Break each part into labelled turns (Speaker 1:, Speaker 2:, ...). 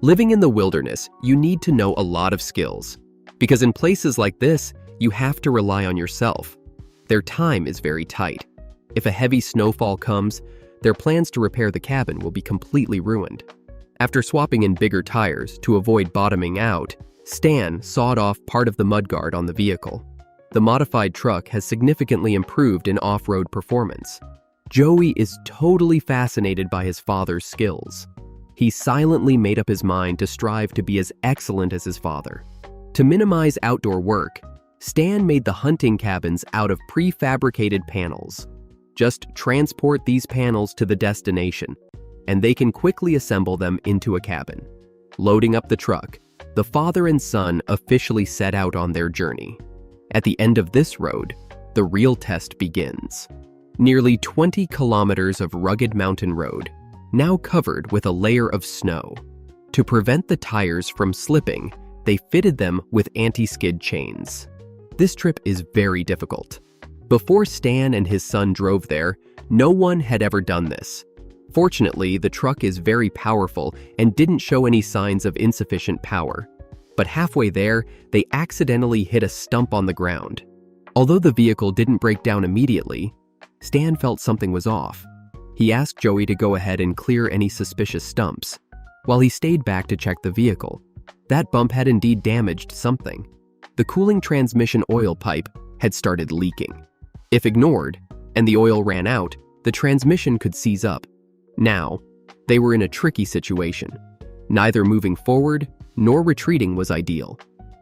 Speaker 1: Living in the wilderness, you need to know a lot of skills. Because in places like this, you have to rely on yourself. Their time is very tight. If a heavy snowfall comes, their plans to repair the cabin will be completely ruined. After swapping in bigger tires to avoid bottoming out, Stan sawed off part of the mudguard on the vehicle. The modified truck has significantly improved in off-road performance. Joey is totally fascinated by his father's skills. He silently made up his mind to strive to be as excellent as his father. To minimize outdoor work, Stan made the hunting cabins out of prefabricated panels. Just transport these panels to the destination, and they can quickly assemble them into a cabin. Loading up the truck, the father and son officially set out on their journey. At the end of this road, the real test begins. Nearly 20 kilometers of rugged mountain road, now covered with a layer of snow. To prevent the tires from slipping, they fitted them with anti-skid chains. This trip is very difficult. Before Stan and his son drove there, no one had ever done this. Fortunately, the truck is very powerful and didn't show any signs of insufficient power. But halfway there, they accidentally hit a stump on the ground. Although the vehicle didn't break down immediately, Stan felt something was off. He asked Joey to go ahead and clear any suspicious stumps, while he stayed back to check the vehicle. That bump had indeed damaged something. The cooling transmission oil pipe had started leaking. If ignored, and the oil ran out, the transmission could seize up. Now, they were in a tricky situation. Neither moving forward nor retreating was ideal.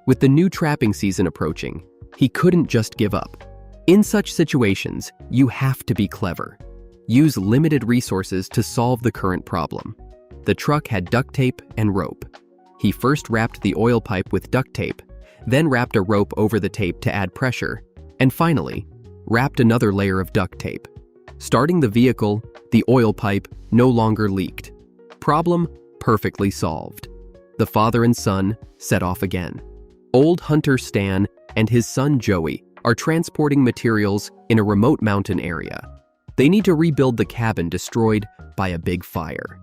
Speaker 1: With the new trapping season approaching, he couldn't just give up. In such situations, you have to be clever. Use limited resources to solve the current problem. The truck had duct tape and rope. He first wrapped the oil pipe with duct tape, then wrapped a rope over the tape to add pressure, and finally, wrapped another layer of duct tape. Starting the vehicle, the oil pipe no longer leaked. Problem perfectly solved. The father and son set off again. Old hunter Stan and his son Joey are transporting materials in a remote mountain area. They need to rebuild the cabin destroyed by a big fire.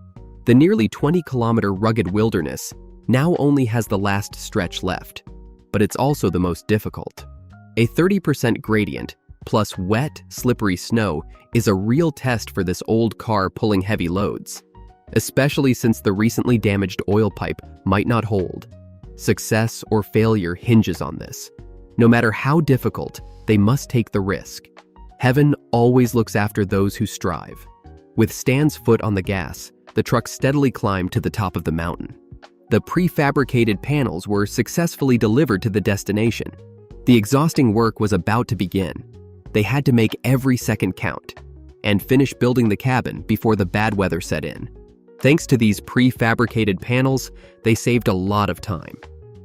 Speaker 1: The nearly 20-kilometer rugged wilderness now only has the last stretch left, but it's also the most difficult. A 30% gradient plus wet, slippery snow is a real test for this old car pulling heavy loads, especially since the recently damaged oil pipe might not hold. Success or failure hinges on this. No matter how difficult, they must take the risk. Heaven always looks after those who strive. With Stan's foot on the gas, the truck steadily climbed to the top of the mountain. The prefabricated panels were successfully delivered to the destination. The exhausting work was about to begin. They had to make every second count and finish building the cabin before the bad weather set in. Thanks to these prefabricated panels, they saved a lot of time.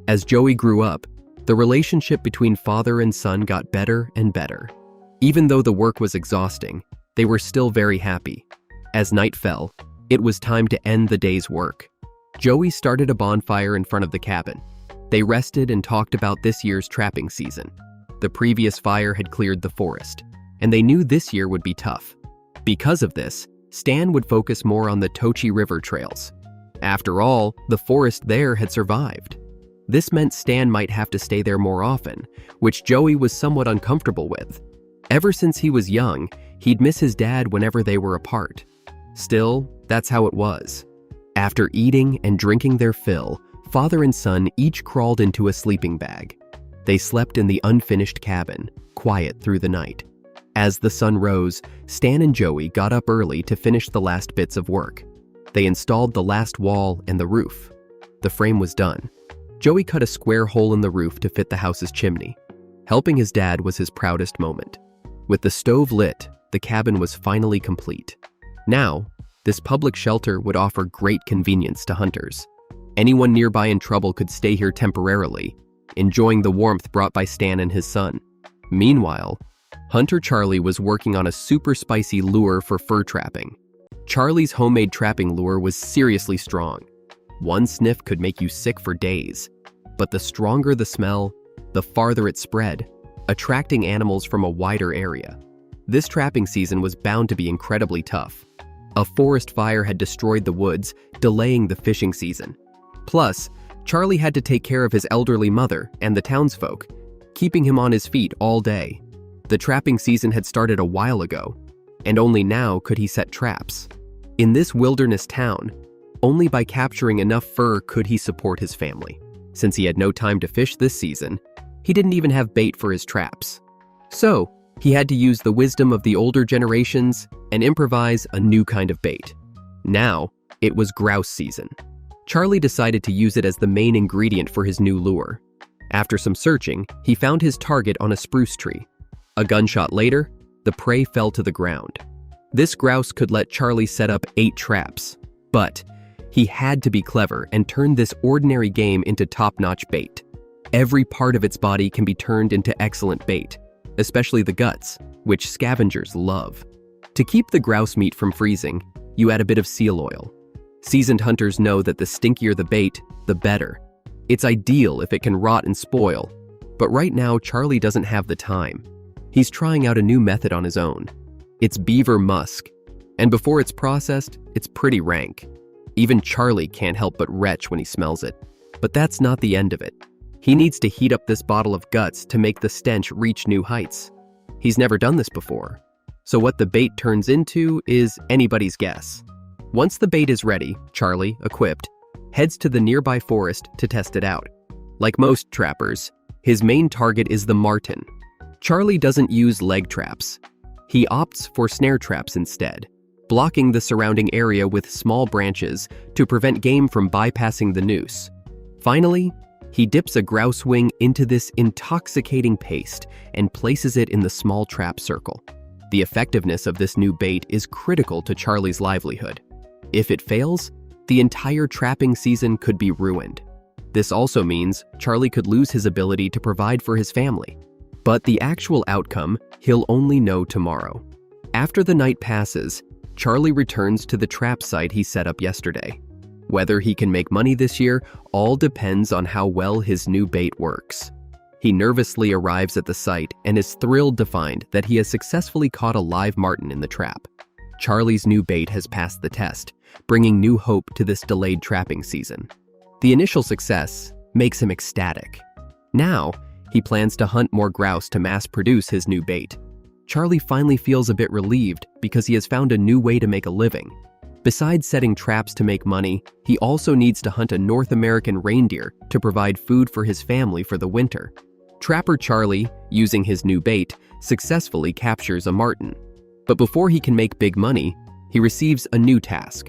Speaker 1: As Joey grew up, the relationship between father and son got better and better. Even though the work was exhausting, they were still very happy. As night fell, it was time to end the day's work. Joey started a bonfire in front of the cabin. They rested and talked about this year's trapping season. The previous fire had cleared the forest, and they knew this year would be tough. Because of this, Stan would focus more on the Tochi River trails. After all, the forest there had survived. This meant Stan might have to stay there more often, which Joey was somewhat uncomfortable with. Ever since he was young, he'd miss his dad whenever they were apart. Still, that's how it was. After eating and drinking their fill, father and son each crawled into a sleeping bag. They slept in the unfinished cabin, quiet through the night. As the sun rose, Stan and Joey got up early to finish the last bits of work. They installed the last wall and the roof. The frame was done. Joey cut a square hole in the roof to fit the house's chimney. Helping his dad was his proudest moment. With the stove lit, the cabin was finally complete. Now, this public shelter would offer great convenience to hunters. Anyone nearby in trouble could stay here temporarily, enjoying the warmth brought by Stan and his son. Meanwhile, Hunter Charlie was working on a super spicy lure for fur trapping. Charlie's homemade trapping lure was seriously strong. One sniff could make you sick for days. But the stronger the smell, the farther it spread, attracting animals from a wider area. This trapping season was bound to be incredibly tough. A forest fire had destroyed the woods, delaying the fishing season. Plus, Charlie had to take care of his elderly mother and the townsfolk, keeping him on his feet all day. The trapping season had started a while ago, and only now could he set traps. In this wilderness town, only by capturing enough fur could he support his family. Since he had no time to fish this season, he didn't even have bait for his traps. So, he had to use the wisdom of the older generations and improvise a new kind of bait. Now, it was grouse season. Charlie decided to use it as the main ingredient for his new lure. After some searching, he found his target on a spruce tree. A gunshot later, the prey fell to the ground. This grouse could let Charlie set up 8 traps, but he had to be clever and turn this ordinary game into top-notch bait. Every part of its body can be turned into excellent bait, especially the guts, which scavengers love. To keep the grouse meat from freezing, you add a bit of seal oil. Seasoned hunters know that the stinkier the bait, the better. It's ideal if it can rot and spoil, but right now Charlie doesn't have the time. He's trying out a new method on his own. It's beaver musk, and before it's processed, it's pretty rank. Even Charlie can't help but retch when he smells it. But that's not the end of it. He needs to heat up this bottle of guts to make the stench reach new heights. He's never done this before, so what the bait turns into is anybody's guess. Once the bait is ready, Charlie, equipped, heads to the nearby forest to test it out. Like most trappers, his main target is the marten. Charlie doesn't use leg traps. He opts for snare traps instead, blocking the surrounding area with small branches to prevent game from bypassing the noose. Finally, he dips a grouse wing into this intoxicating paste and places it in the small trap circle. The effectiveness of this new bait is critical to Charlie's livelihood. If it fails, the entire trapping season could be ruined. This also means Charlie could lose his ability to provide for his family. But the actual outcome, he'll only know tomorrow. After the night passes, Charlie returns to the trap site he set up yesterday. Whether he can make money this year all depends on how well his new bait works. He nervously arrives at the site and is thrilled to find that he has successfully caught a live marten in the trap. Charlie's new bait has passed the test, bringing new hope to this delayed trapping season. The initial success makes him ecstatic. Now, he plans to hunt more grouse to mass-produce his new bait. Charlie finally feels a bit relieved because he has found a new way to make a living. Besides setting traps to make money, he also needs to hunt a North American reindeer to provide food for his family for the winter. Trapper Charlie, using his new bait, successfully captures a marten. But before he can make big money, he receives a new task.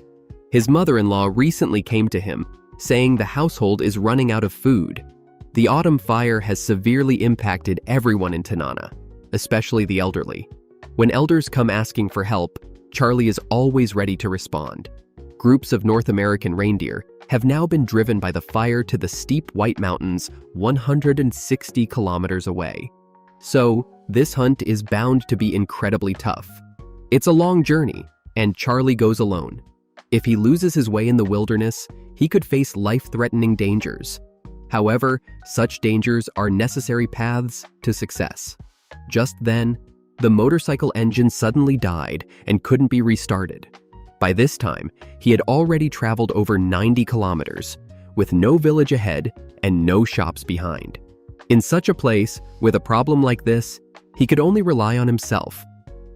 Speaker 1: His mother-in-law recently came to him, saying the household is running out of food. The autumn fire has severely impacted everyone in Tanana, especially the elderly. When elders come asking for help, Charlie is always ready to respond. Groups of North American reindeer have now been driven by the fire to the steep White Mountains 160 kilometers away. So, this hunt is bound to be incredibly tough. It's a long journey, and Charlie goes alone. If he loses his way in the wilderness, he could face life-threatening dangers. However, such dangers are necessary paths to success. Just then, the motorcycle engine suddenly died and couldn't be restarted. By this time, he had already traveled over 90 kilometers, with no village ahead and no shops behind. In such a place, with a problem like this, he could only rely on himself.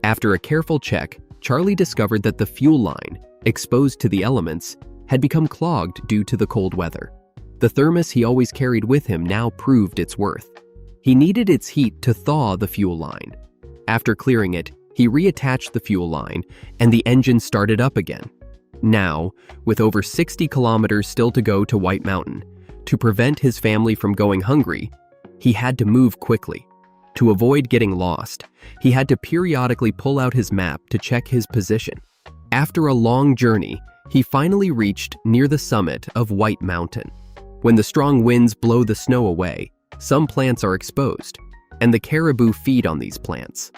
Speaker 1: After a careful check, Charlie discovered that the fuel line, exposed to the elements, had become clogged due to the cold weather. The thermos he always carried with him now proved its worth. He needed its heat to thaw the fuel line. After clearing it, he reattached the fuel line, and the engine started up again. Now, with over 60 kilometers still to go to White Mountain, to prevent his family from going hungry, he had to move quickly. To avoid getting lost, he had to periodically pull out his map to check his position. After a long journey, he finally reached near the summit of White Mountain. When the strong winds blow the snow away, some plants are exposed, and the caribou feed on these plants.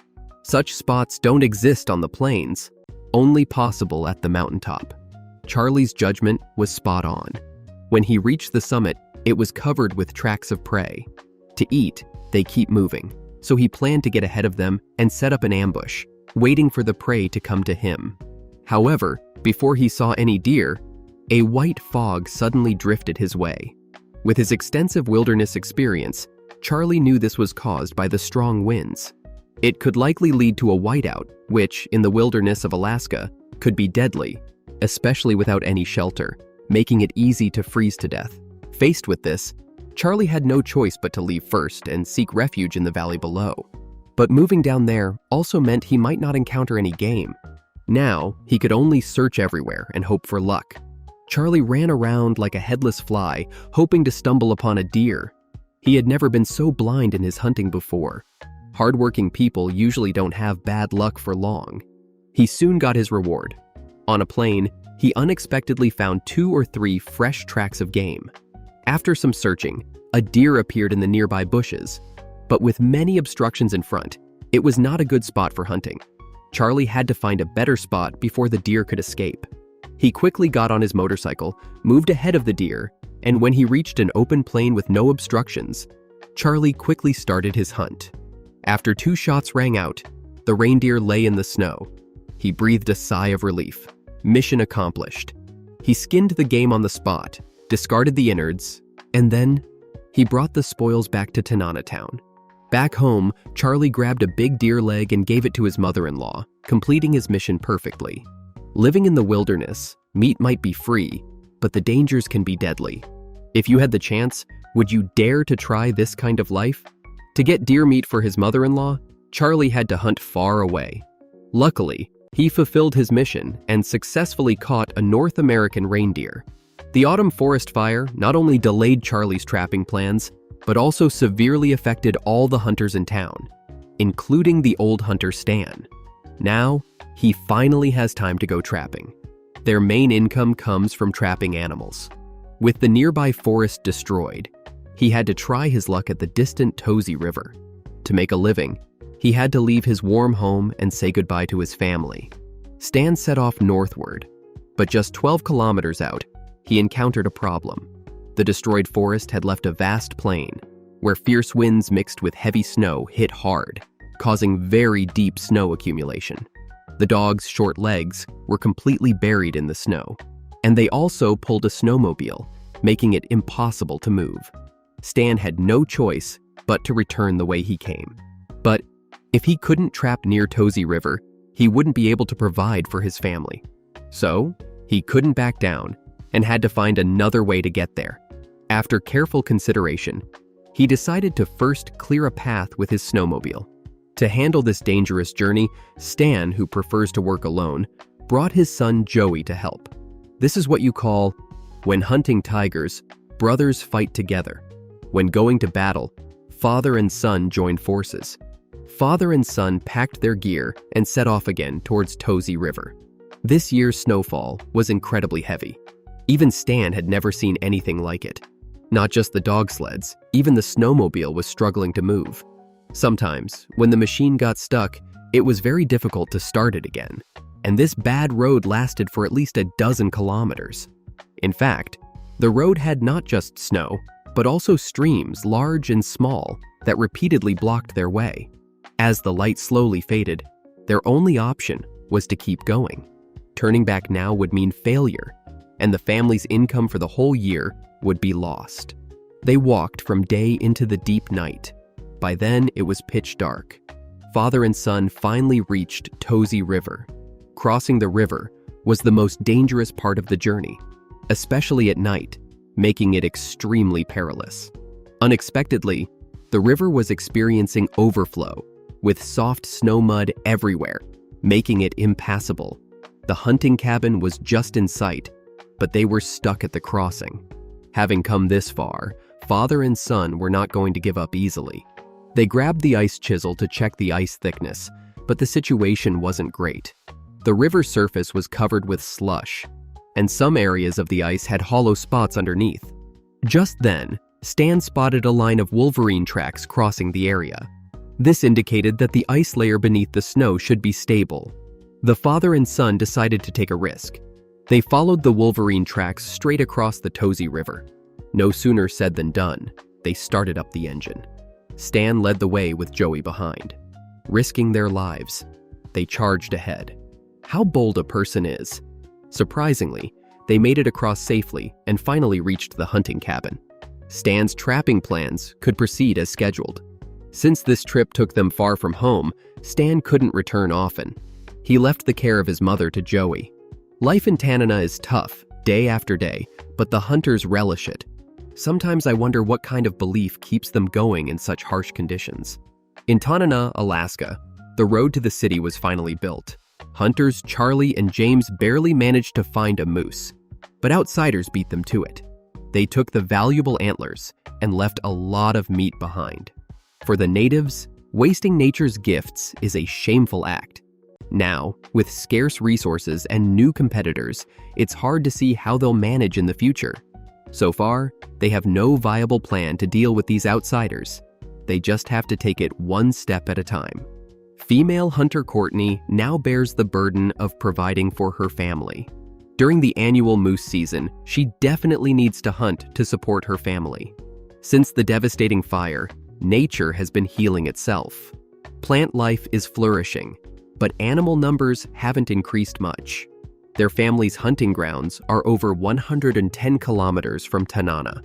Speaker 1: Such spots don't exist on the plains, only possible at the mountaintop. Charlie's judgment was spot on. When he reached the summit, it was covered with tracks of prey. To eat, they keep moving, so he planned to get ahead of them and set up an ambush, waiting for the prey to come to him. However, before he saw any deer, a white fog suddenly drifted his way. With his extensive wilderness experience, Charlie knew this was caused by the strong winds. It could likely lead to a whiteout, which, in the wilderness of Alaska, could be deadly, especially without any shelter, making it easy to freeze to death. Faced with this, Charlie had no choice but to leave first and seek refuge in the valley below. But moving down there also meant he might not encounter any game. Now, he could only search everywhere and hope for luck. Charlie ran around like a headless fly, hoping to stumble upon a deer. He had never been so blind in his hunting before. Hardworking people usually don't have bad luck for long. He soon got his reward. On a plain, he unexpectedly found 2 or 3 fresh tracks of game. After some searching, a deer appeared in the nearby bushes. But with many obstructions in front, it was not a good spot for hunting. Charlie had to find a better spot before the deer could escape. He quickly got on his motorcycle, moved ahead of the deer, and when he reached an open plain with no obstructions, Charlie quickly started his hunt. After 2 shots rang out, the reindeer lay in the snow. He breathed a sigh of relief. Mission accomplished. He skinned the game on the spot, discarded the innards, and then he brought the spoils back to Tanana town. Back home, Charlie grabbed a big deer leg and gave it to his mother-in-law, completing his mission perfectly. Living in the wilderness, meat might be free, but the dangers can be deadly. If you had the chance, would you dare to try this kind of life? To get deer meat for his mother-in-law, Charlie had to hunt far away. Luckily, he fulfilled his mission and successfully caught a North American reindeer. The autumn forest fire not only delayed Charlie's trapping plans, but also severely affected all the hunters in town, including the old hunter Stan. Now, he finally has time to go trapping. Their main income comes from trapping animals. With the nearby forest destroyed, he had to try his luck at the distant Tosey River. To make a living, he had to leave his warm home and say goodbye to his family. Stan set off northward, but just 12 kilometers out, he encountered a problem. The destroyed forest had left a vast plain, where fierce winds mixed with heavy snow hit hard, causing very deep snow accumulation. The dog's short legs were completely buried in the snow, and they also pulled a snowmobile, making it impossible to move. Stan had no choice but to return the way he came. But if he couldn't trap near Tosey River, he wouldn't be able to provide for his family. So, he couldn't back down and had to find another way to get there. After careful consideration, he decided to first clear a path with his snowmobile. To handle this dangerous journey, Stan, who prefers to work alone, brought his son Joey to help. This is what you call, when hunting tigers, brothers fight together. When going to battle, father and son join forces. Father and son packed their gear and set off again towards Tosey River. This year's snowfall was incredibly heavy. Even Stan had never seen anything like it. Not just the dog sleds, even the snowmobile was struggling to move. Sometimes, when the machine got stuck, it was very difficult to start it again. And this bad road lasted for at least a dozen kilometers. In fact, the road had not just snow, but also streams, large and small, that repeatedly blocked their way. As the light slowly faded, their only option was to keep going. Turning back now would mean failure, and the family's income for the whole year would be lost. They walked from day into the deep night. By then, it was pitch dark. Father and son finally reached Tosey River. Crossing the river was the most dangerous part of the journey, especially at night, making it extremely perilous. Unexpectedly, the river was experiencing overflow, with soft snow mud everywhere, making it impassable. The hunting cabin was just in sight, but they were stuck at the crossing. Having come this far, father and son were not going to give up easily. They grabbed the ice chisel to check the ice thickness, but the situation wasn't great. The river surface was covered with slush, and some areas of the ice had hollow spots underneath. Just then, Stan spotted a line of wolverine tracks crossing the area. This indicated that the ice layer beneath the snow should be stable. The father and son decided to take a risk. They followed the wolverine tracks straight across the Tosey River. No sooner said than done, they started up the engine. Stan led the way with Joey behind. Risking their lives, they charged ahead. How bold a person is. Surprisingly, they made it across safely and finally reached the hunting cabin. Stan's trapping plans could proceed as scheduled. Since this trip took them far from home, Stan couldn't return often. He left the care of his mother to Joey. Life in Tanana is tough, day after day, but the hunters relish it. Sometimes I wonder what kind of belief keeps them going in such harsh conditions. In Tanana, Alaska, the road to the city was finally built. Hunters Charlie and James barely managed to find a moose, but outsiders beat them to it. They took the valuable antlers and left a lot of meat behind. For the natives, wasting nature's gifts is a shameful act. Now, with scarce resources and new competitors, it's hard to see how they'll manage in the future. So far, they have no viable plan to deal with these outsiders. They just have to take it one step at a time. Female hunter Courtney now bears the burden of providing for her family. During the annual moose season, she definitely needs to hunt to support her family. Since the devastating fire, nature has been healing itself. Plant life is flourishing, but animal numbers haven't increased much. Their family's hunting grounds are over 110 kilometers from Tanana.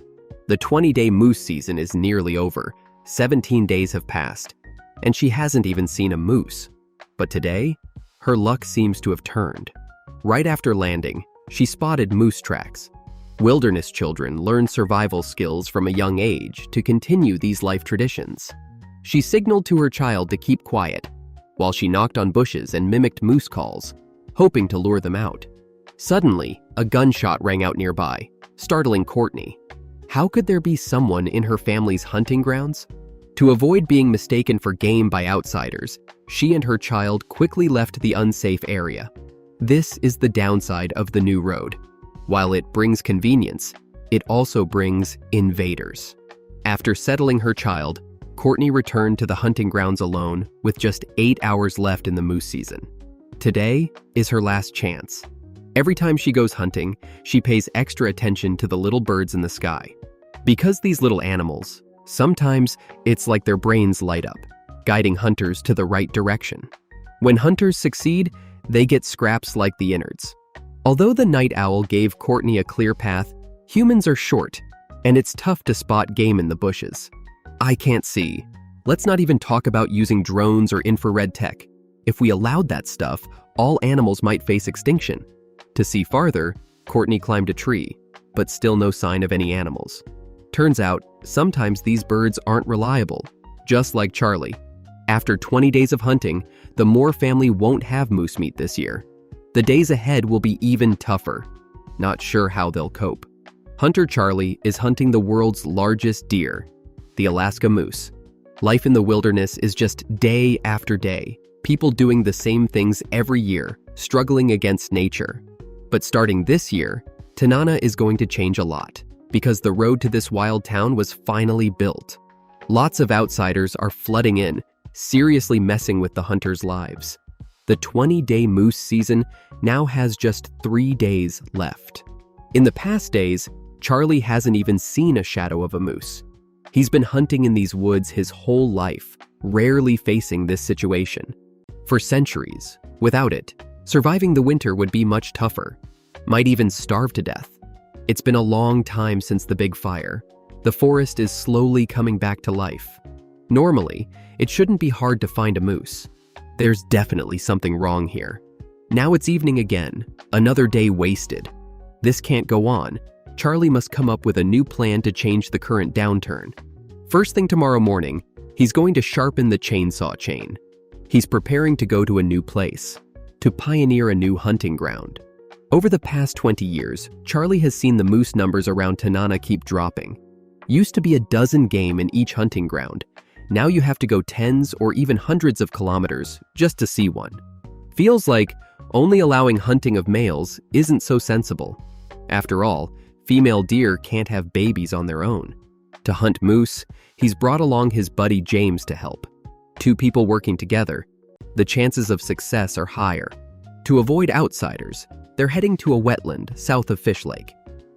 Speaker 1: The 20-day moose season is nearly over. 17 days have passed, and she hasn't even seen a moose. But today, her luck seems to have turned. Right after landing, she spotted moose tracks. Wilderness children learn survival skills from a young age to continue these life traditions. She signaled to her child to keep quiet, while she knocked on bushes and mimicked moose calls, hoping to lure them out. Suddenly, a gunshot rang out nearby, startling Courtney. How could there be someone in her family's hunting grounds? To avoid being mistaken for game by outsiders, she and her child quickly left the unsafe area. This is the downside of the new road. While it brings convenience, it also brings invaders. After settling her child, Courtney returned to the hunting grounds alone with just 8 hours left in the moose season. Today is her last chance. Every time she goes hunting, she pays extra attention to the little birds in the sky. Because these little animals, sometimes it's like their brains light up, guiding hunters to the right direction. When hunters succeed, they get scraps like the innards. Although the night owl gave Courtney a clear path, humans are short, and it's tough to spot game in the bushes. I can't see. Let's not even talk about using drones or infrared tech. If we allowed that stuff, all animals might face extinction. To see farther, Courtney climbed a tree, but still no sign of any animals. Turns out, sometimes these birds aren't reliable, just like Charlie. After 20 days of hunting, the Moore family won't have moose meat this year. The days ahead will be even tougher. Not sure how they'll cope. Hunter Charlie is hunting the world's largest deer, the Alaska moose. Life in the wilderness is just day after day, people doing the same things every year, struggling against nature. But starting this year, Tanana is going to change a lot, because the road to this wild town was finally built. Lots of outsiders are flooding in, seriously messing with the hunters' lives. The 20-day moose season now has just 3 days left. In the past days, Charlie hasn't even seen a shadow of a moose. He's been hunting in these woods his whole life, rarely facing this situation. For centuries, without it, surviving the winter would be much tougher, might even starve to death. It's been a long time since the big fire. The forest is slowly coming back to life. Normally, it shouldn't be hard to find a moose. There's definitely something wrong here. Now it's evening again, another day wasted. This can't go on. Charlie must come up with a new plan to change the current downturn. First thing tomorrow morning, he's going to sharpen the chainsaw chain. He's preparing to go to a new place, to pioneer a new hunting ground. Over the past 20 years, Charlie has seen the moose numbers around Tanana keep dropping. Used to be a dozen game in each hunting ground. Now you have to go tens or even hundreds of kilometers just to see one. Feels like only allowing hunting of males isn't so sensible. After all, female deer can't have babies on their own. To hunt moose, he's brought along his buddy James to help. 2 people working together, the chances of success are higher. To avoid outsiders, they're heading to a wetland south of Fish Lake.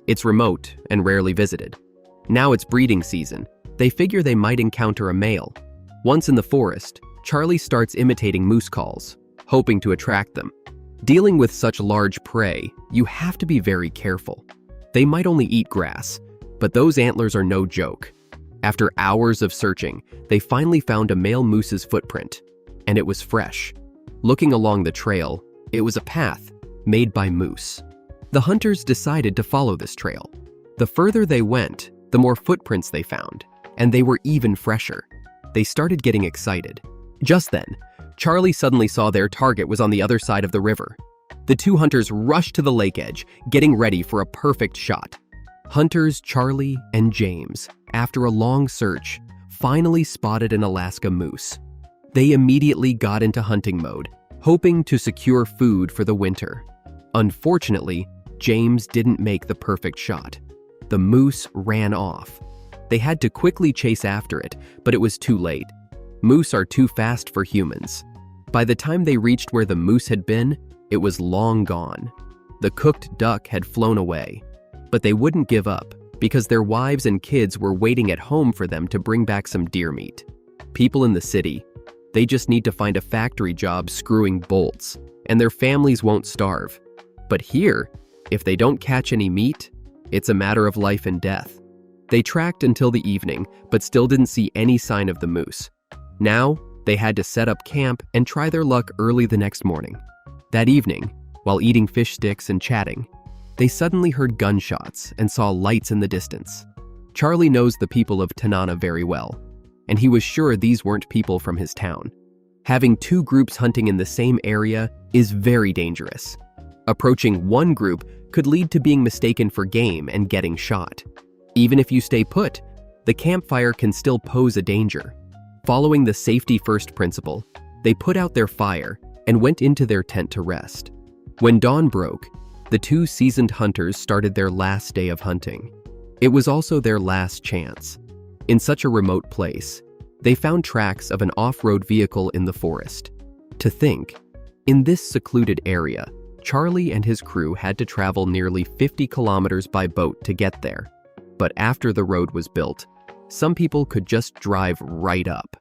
Speaker 1: It's remote and rarely visited. Now it's breeding season. They figure they might encounter a male. Once in the forest, Charlie starts imitating moose calls, hoping to attract them. Dealing with such large prey, you have to be very careful. They might only eat grass, but those antlers are no joke. After hours of searching, they finally found a male moose's footprint, and it was fresh. Looking along the trail, it was a path made by moose. The hunters decided to follow this trail. The further they went, the more footprints they found, and they were even fresher. They started getting excited. Just then, Charlie suddenly saw their target was on the other side of the river. The two hunters rushed to the lake edge, getting ready for a perfect shot. Hunters Charlie and James, after a long search, finally spotted an Alaska moose. They immediately got into hunting mode, hoping to secure food for the winter. Unfortunately, James didn't make the perfect shot. The moose ran off. They had to quickly chase after it, but it was too late. Moose are too fast for humans. By the time they reached where the moose had been, it was long gone. The cooked duck had flown away. But they wouldn't give up, because their wives and kids were waiting at home for them to bring back some deer meat. People in the city, they just need to find a factory job screwing bolts, and their families won't starve. But here, if they don't catch any meat, it's a matter of life and death. They tracked until the evening, but still didn't see any sign of the moose. Now, they had to set up camp and try their luck early the next morning. That evening, while eating fish sticks and chatting, they suddenly heard gunshots and saw lights in the distance. Charlie knows the people of Tanana very well, and he was sure these weren't people from his town. Having two groups hunting in the same area is very dangerous. Approaching one group could lead to being mistaken for game and getting shot. Even if you stay put, the campfire can still pose a danger. Following the safety-first principle, they put out their fire and went into their tent to rest. When dawn broke, the two seasoned hunters started their last day of hunting. It was also their last chance. In such a remote place, they found tracks of an off-road vehicle in the forest. To think, in this secluded area, Charlie and his crew had to travel nearly 50 kilometers by boat to get there. But after the road was built, some people could just drive right up.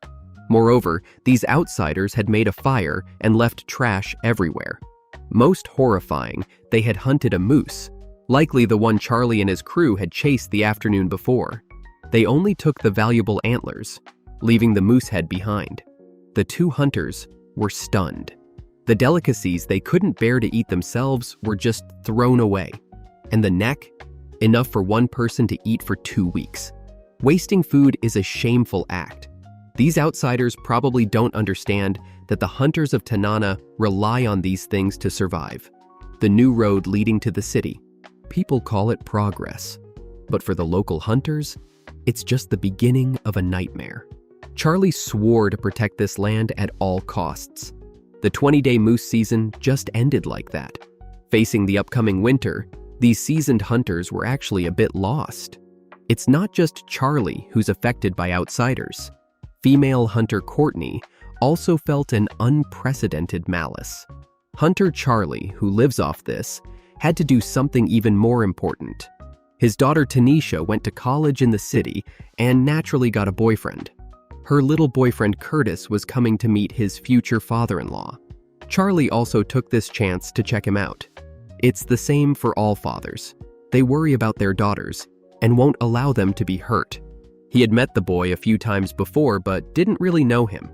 Speaker 1: Moreover, these outsiders had made a fire and left trash everywhere. Most horrifying, they had hunted a moose, likely the one Charlie and his crew had chased the afternoon before. They only took the valuable antlers, leaving the moose head behind. The two hunters were stunned. The delicacies they couldn't bear to eat themselves were just thrown away. And the neck? Enough for one person to eat for 2 weeks. Wasting food is a shameful act. These outsiders probably don't understand that the hunters of Tanana rely on these things to survive. The new road leading to the city. People call it progress. But for the local hunters, it's just the beginning of a nightmare. Charlie swore to protect this land at all costs. The 20-day moose season just ended like that. Facing the upcoming winter, these seasoned hunters were actually a bit lost. It's not just Charlie who's affected by outsiders. Female hunter Courtney also felt an unprecedented malice. Hunter Charlie, who lives off this, had to do something even more important. His daughter Tanisha went to college in the city and naturally got a boyfriend. Her little boyfriend Curtis was coming to meet his future father-in-law. Charlie also took this chance to check him out. It's the same for all fathers. They worry about their daughters and won't allow them to be hurt. He had met the boy a few times before but didn't really know him.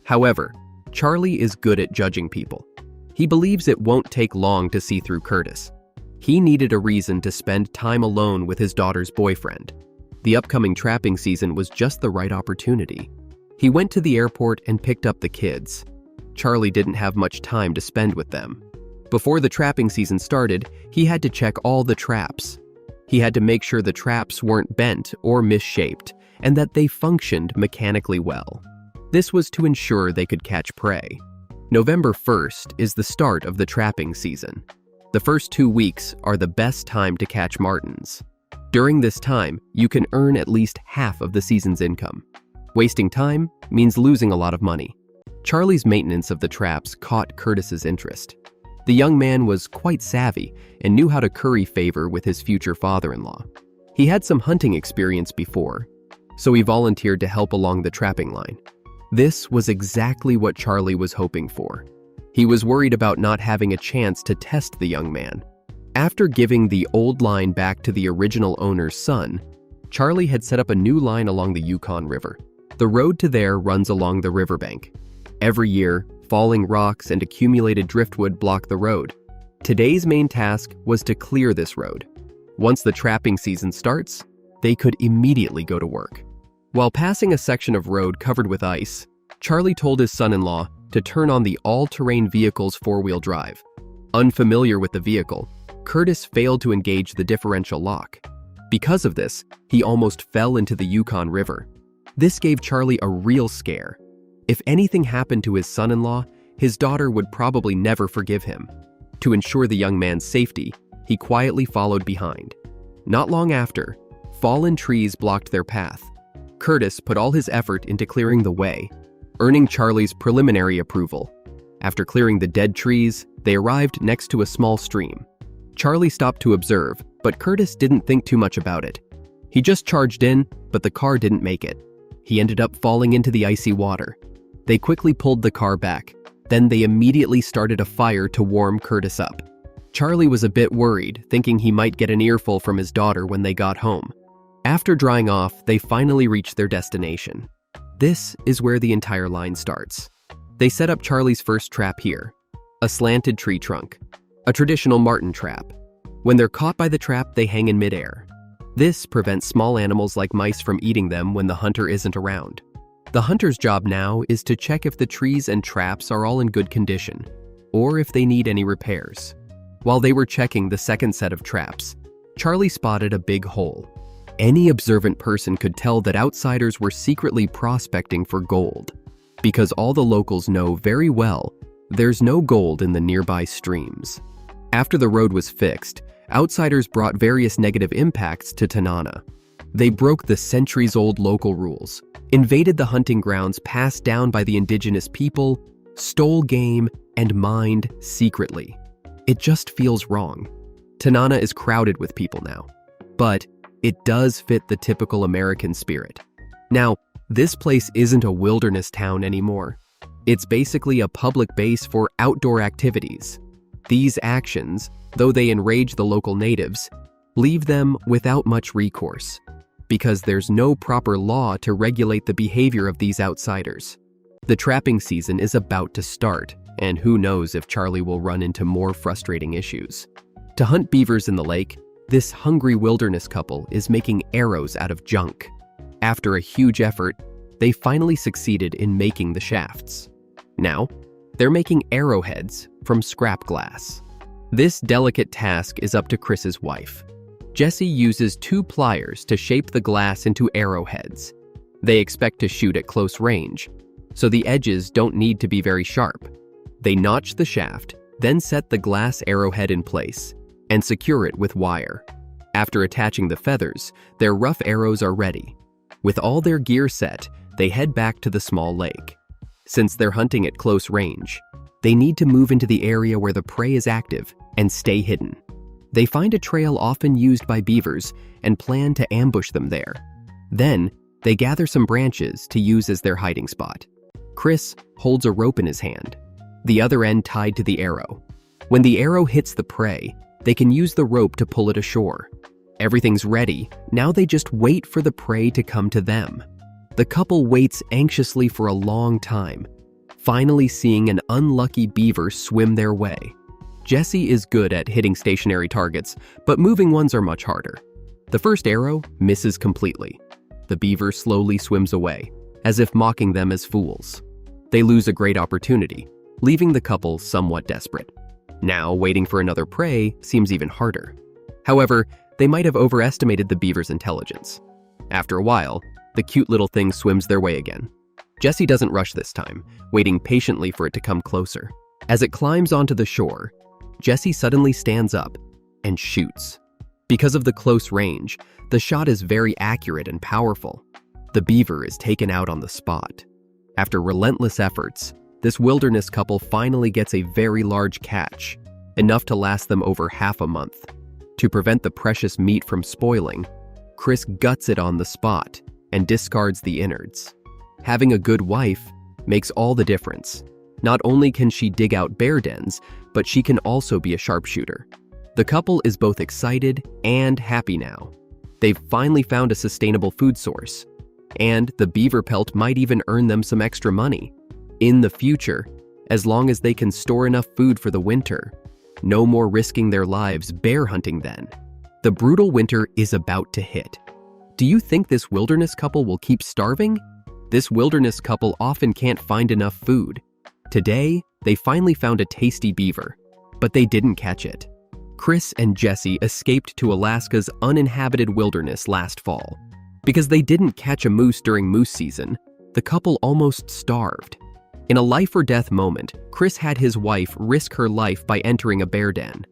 Speaker 1: However, Charlie is good at judging people. He believes it won't take long to see through Curtis. He needed a reason to spend time alone with his daughter's boyfriend. The upcoming trapping season was just the right opportunity. He went to the airport and picked up the kids. Charlie didn't have much time to spend with them. Before the trapping season started, he had to check all the traps. He had to make sure the traps weren't bent or misshaped, and that they functioned mechanically well. This was to ensure they could catch prey. November 1st is the start of the trapping season. The first 2 weeks are the best time to catch martens. During this time, you can earn at least half of the season's income. Wasting time means losing a lot of money. Charlie's maintenance of the traps caught Curtis's interest. The young man was quite savvy and knew how to curry favor with his future father-in-law. He had some hunting experience before, so he volunteered to help along the trapping line. This was exactly what Charlie was hoping for. He was worried about not having a chance to test the young man. After giving the old line back to the original owner's son, Charlie had set up a new line along the Yukon River. The road to there runs along the riverbank. Every year, falling rocks and accumulated driftwood block the road. Today's main task was to clear this road. Once the trapping season starts, they could immediately go to work. While passing a section of road covered with ice, Charlie told his son-in-law to turn on the all-terrain vehicle's four-wheel drive. Unfamiliar with the vehicle, Curtis failed to engage the differential lock. Because of this, he almost fell into the Yukon River. This gave Charlie a real scare. If anything happened to his son-in-law, his daughter would probably never forgive him. To ensure the young man's safety, he quietly followed behind. Not long after, fallen trees blocked their path. Curtis put all his effort into clearing the way, earning Charlie's preliminary approval. After clearing the dead trees, they arrived next to a small stream. Charlie stopped to observe, but Curtis didn't think too much about it. He just charged in, but the car didn't make it. He ended up falling into the icy water. They quickly pulled the car back. Then they immediately started a fire to warm Curtis up. Charlie was a bit worried, thinking he might get an earful from his daughter when they got home. After drying off, they finally reached their destination. This is where the entire line starts. They set up Charlie's first trap here, a slanted tree trunk, a traditional marten trap. When they're caught by the trap, they hang in midair. This prevents small animals like mice from eating them when the hunter isn't around. The hunter's job now is to check if the trees and traps are all in good condition, or if they need any repairs. While they were checking the second set of traps, Charlie spotted a big hole. Any observant person could tell that outsiders were secretly prospecting for gold, because all the locals know very well there's no gold in the nearby streams. After the road was fixed, outsiders brought various negative impacts to Tanana. They broke the centuries-old local rules, invaded the hunting grounds passed down by the indigenous people, stole game, and mined secretly. It just feels wrong. Tanana is crowded with people now, but it does fit the typical American spirit. Now, this place isn't a wilderness town anymore. It's basically a public base for outdoor activities. These actions, though they enrage the local natives, leave them without much recourse, because there's no proper law to regulate the behavior of these outsiders. The trapping season is about to start, and who knows if Charlie will run into more frustrating issues. To hunt beavers in the lake, this hungry wilderness couple is making arrows out of junk. After a huge effort, they finally succeeded in making the shafts. Now, they're making arrowheads from scrap glass. This delicate task is up to Chris's wife. Jessie uses 2 pliers to shape the glass into arrowheads. They expect to shoot at close range, so the edges don't need to be very sharp. They notch the shaft, then set the glass arrowhead in place and secure it with wire. After attaching the feathers, their rough arrows are ready. With all their gear set, they head back to the small lake. Since they're hunting at close range, they need to move into the area where the prey is active and stay hidden. They find a trail often used by beavers and plan to ambush them there. Then, they gather some branches to use as their hiding spot. Chris holds a rope in his hand, the other end tied to the arrow. When the arrow hits the prey, they can use the rope to pull it ashore. Everything's ready, now they just wait for the prey to come to them. The couple waits anxiously for a long time, finally seeing an unlucky beaver swim their way. Jessie is good at hitting stationary targets, but moving ones are much harder. The first arrow misses completely. The beaver slowly swims away, as if mocking them as fools. They lose a great opportunity, leaving the couple somewhat desperate. Now, waiting for another prey seems even harder. However, they might have overestimated the beaver's intelligence. After a while, the cute little thing swims their way again. Jessie doesn't rush this time, waiting patiently for it to come closer. As it climbs onto the shore, Jessie suddenly stands up and shoots. Because of the close range, the shot is very accurate and powerful. The beaver is taken out on the spot. After relentless efforts, this wilderness couple finally gets a very large catch, enough to last them over half a month. To prevent the precious meat from spoiling, Chris guts it on the spot and discards the innards. Having a good wife makes all the difference. Not only can she dig out bear dens, but she can also be a sharpshooter. The couple is both excited and happy now. They've finally found a sustainable food source, and the beaver pelt might even earn them some extra money. In the future, as long as they can store enough food for the winter. No more risking their lives bear hunting then. The brutal winter is about to hit. Do you think this wilderness couple will keep starving? This wilderness couple often can't find enough food. Today, they finally found a tasty beaver, but they didn't catch it. Chris and Jesse escaped to Alaska's uninhabited wilderness last fall. Because they didn't catch a moose during moose season, the couple almost starved. In a life-or-death moment, Chris had his wife risk her life by entering a bear den.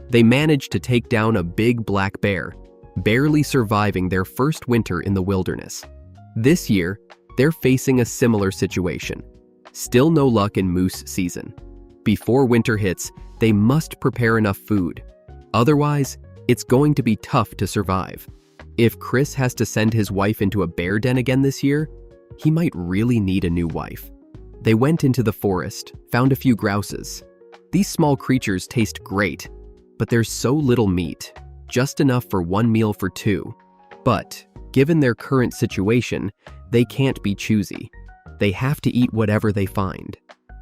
Speaker 1: They managed to take down a big black bear, barely surviving their first winter in the wilderness. This year, they're facing a similar situation. Still no luck in moose season. Before winter hits, they must prepare enough food. Otherwise, it's going to be tough to survive. If Chris has to send his wife into a bear den again this year, he might really need a new wife. They went into the forest, found a few grouses. These small creatures taste great, but there's so little meat, just enough for one meal for two. But, given their current situation, they can't be choosy. They have to eat whatever they find.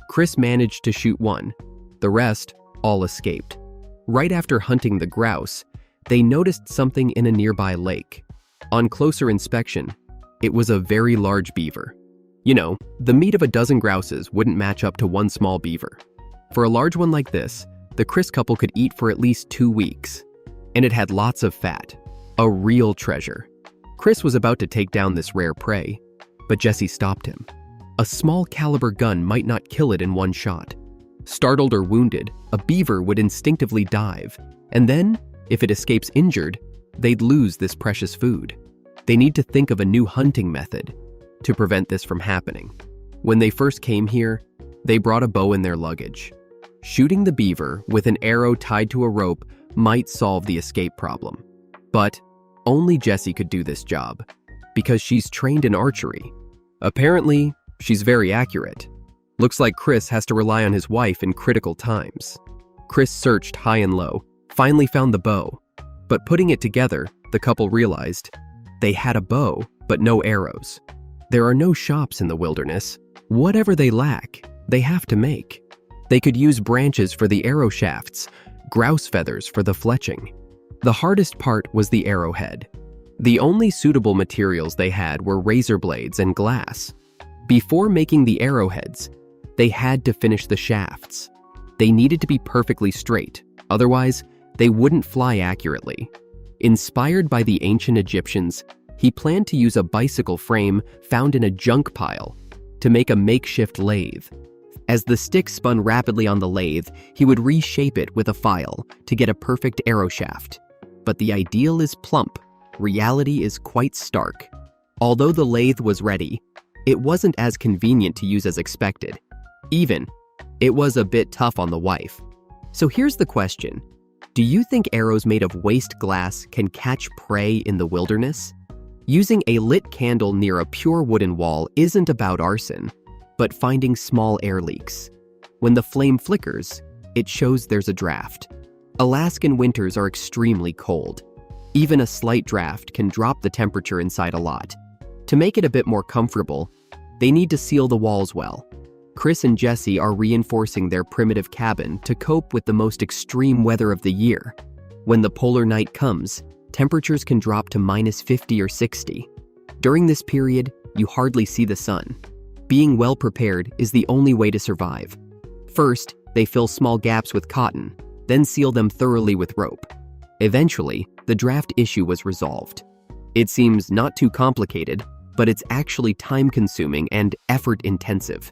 Speaker 1: Chris managed to shoot one. The rest all escaped. Right after hunting the grouse, they noticed something in a nearby lake. On closer inspection, it was a very large beaver. You know, the meat of a dozen grouses wouldn't match up to one small beaver. For a large one like this, the Chris couple could eat for at least 2 weeks. And it had lots of fat. A real treasure. Chris was about to take down this rare prey, but Jesse stopped him. A small caliber gun might not kill it in one shot. Startled or wounded, a beaver would instinctively dive, and then, if it escapes injured, they'd lose this precious food. They need to think of a new hunting method to prevent this from happening. When they first came here, they brought a bow in their luggage. Shooting the beaver with an arrow tied to a rope might solve the escape problem. But only Jessie could do this job, because she's trained in archery. Apparently, she's very accurate. Looks like Chris has to rely on his wife in critical times. Chris searched high and low, finally found the bow. But putting it together, the couple realized they had a bow, but no arrows. There are no shops in the wilderness. Whatever they lack, they have to make. They could use branches for the arrow shafts, grouse feathers for the fletching. The hardest part was the arrowhead. The only suitable materials they had were razor blades and glass. Before making the arrowheads, they had to finish the shafts. They needed to be perfectly straight, otherwise, they wouldn't fly accurately. Inspired by the ancient Egyptians, he planned to use a bicycle frame found in a junk pile to make a makeshift lathe. As the stick spun rapidly on the lathe, he would reshape it with a file to get a perfect arrow shaft. But the ideal is plump, reality is quite stark. Although the lathe was ready, it wasn't as convenient to use as expected. Even, it was a bit tough on the wife. So here's the question. Do you think arrows made of waste glass can catch prey in the wilderness? Using a lit candle near a pure wooden wall isn't about arson, but finding small air leaks. When the flame flickers, it shows there's a draft. Alaskan winters are extremely cold. Even a slight draft can drop the temperature inside a lot. To make it a bit more comfortable, they need to seal the walls well. Chris and Jesse are reinforcing their primitive cabin to cope with the most extreme weather of the year. When the polar night comes, temperatures can drop to -50 or 60. During this period, you hardly see the sun. Being well prepared is the only way to survive. First, they fill small gaps with cotton, then seal them thoroughly with rope. Eventually, the draft issue was resolved. It seems not too complicated, but it's actually time-consuming and effort-intensive.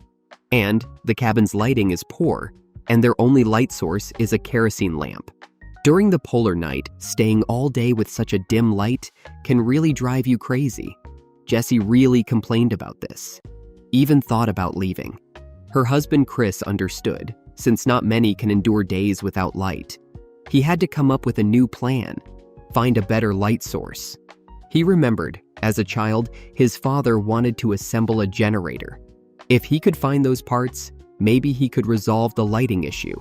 Speaker 1: And the cabin's lighting is poor, and their only light source is a kerosene lamp. During the polar night, staying all day with such a dim light can really drive you crazy. Jessie really complained about this, even thought about leaving. Her husband Chris understood, since not many can endure days without light. He had to come up with a new plan, find a better light source. He remembered, as a child, his father wanted to assemble a generator. If he could find those parts, maybe he could resolve the lighting issue.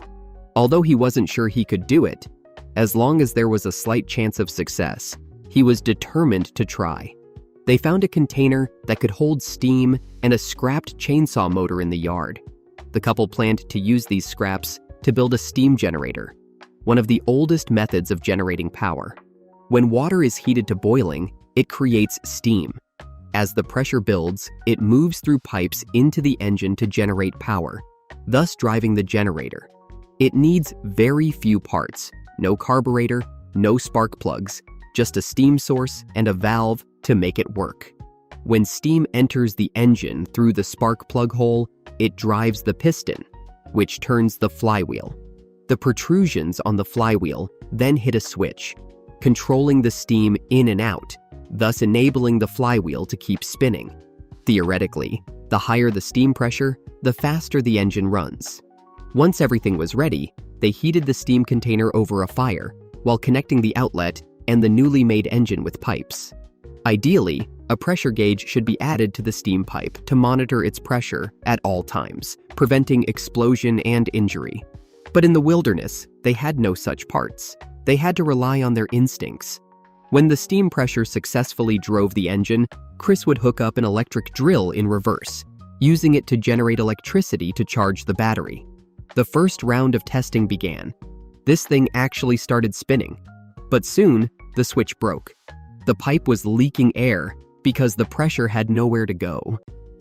Speaker 1: Although he wasn't sure he could do it, as long as there was a slight chance of success, he was determined to try. They found a container that could hold steam and a scrapped chainsaw motor in the yard. The couple planned to use these scraps to build a steam generator, one of the oldest methods of generating power. When water is heated to boiling, it creates steam. As the pressure builds, it moves through pipes into the engine to generate power, thus driving the generator. It needs very few parts, no carburetor, no spark plugs, just a steam source and a valve to make it work. When steam enters the engine through the spark plug hole, it drives the piston, which turns the flywheel. The protrusions on the flywheel then hit a switch, controlling the steam in and out, thus enabling the flywheel to keep spinning. Theoretically, the higher the steam pressure, the faster the engine runs. Once everything was ready, they heated the steam container over a fire while connecting the outlet and the newly made engine with pipes. Ideally, a pressure gauge should be added to the steam pipe to monitor its pressure at all times, preventing explosion and injury. But in the wilderness, they had no such parts. They had to rely on their instincts. When the steam pressure successfully drove the engine, Chris would hook up an electric drill in reverse, using it to generate electricity to charge the battery. The first round of testing began. This thing actually started spinning, but soon the switch broke. The pipe was leaking air because the pressure had nowhere to go.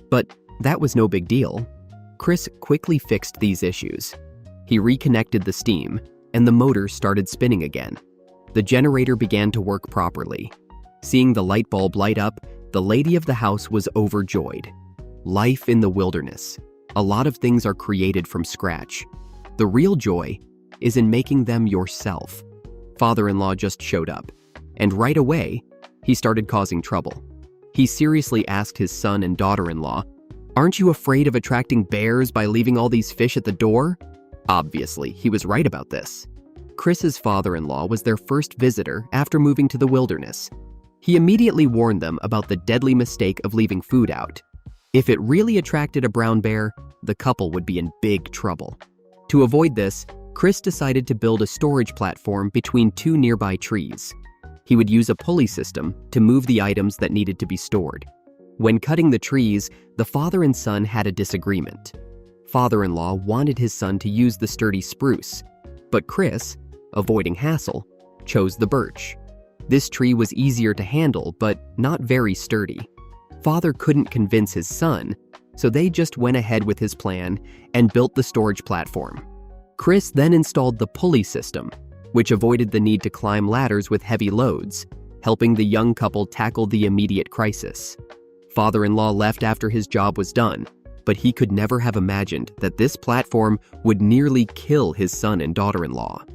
Speaker 1: But that was no big deal. Chris quickly fixed these issues. He reconnected the steam, and the motor started spinning again. The generator began to work properly. Seeing the light bulb light up, the lady of the house was overjoyed. Life in the wilderness. A lot of things are created from scratch. The real joy is in making them yourself. Father-in-law just showed up, and right away, he started causing trouble. He seriously asked his son and daughter-in-law, "Aren't you afraid of attracting bears by leaving all these fish at the door?" Obviously, he was right about this. Chris's father-in-law was their first visitor after moving to the wilderness. He immediately warned them about the deadly mistake of leaving food out. If it really attracted a brown bear, the couple would be in big trouble. To avoid this, Chris decided to build a storage platform between two nearby trees. He would use a pulley system to move the items that needed to be stored. When cutting the trees, the father and son had a disagreement. Father-in-law wanted his son to use the sturdy spruce, but Chris, avoiding hassle, chose the birch. This tree was easier to handle, but not very sturdy. Father couldn't convince his son, so they just went ahead with his plan and built the storage platform. Chris then installed the pulley system, which avoided the need to climb ladders with heavy loads, helping the young couple tackle the immediate crisis. Father-in-law left after his job was done, but he could never have imagined that this platform would nearly kill his son and daughter-in-law.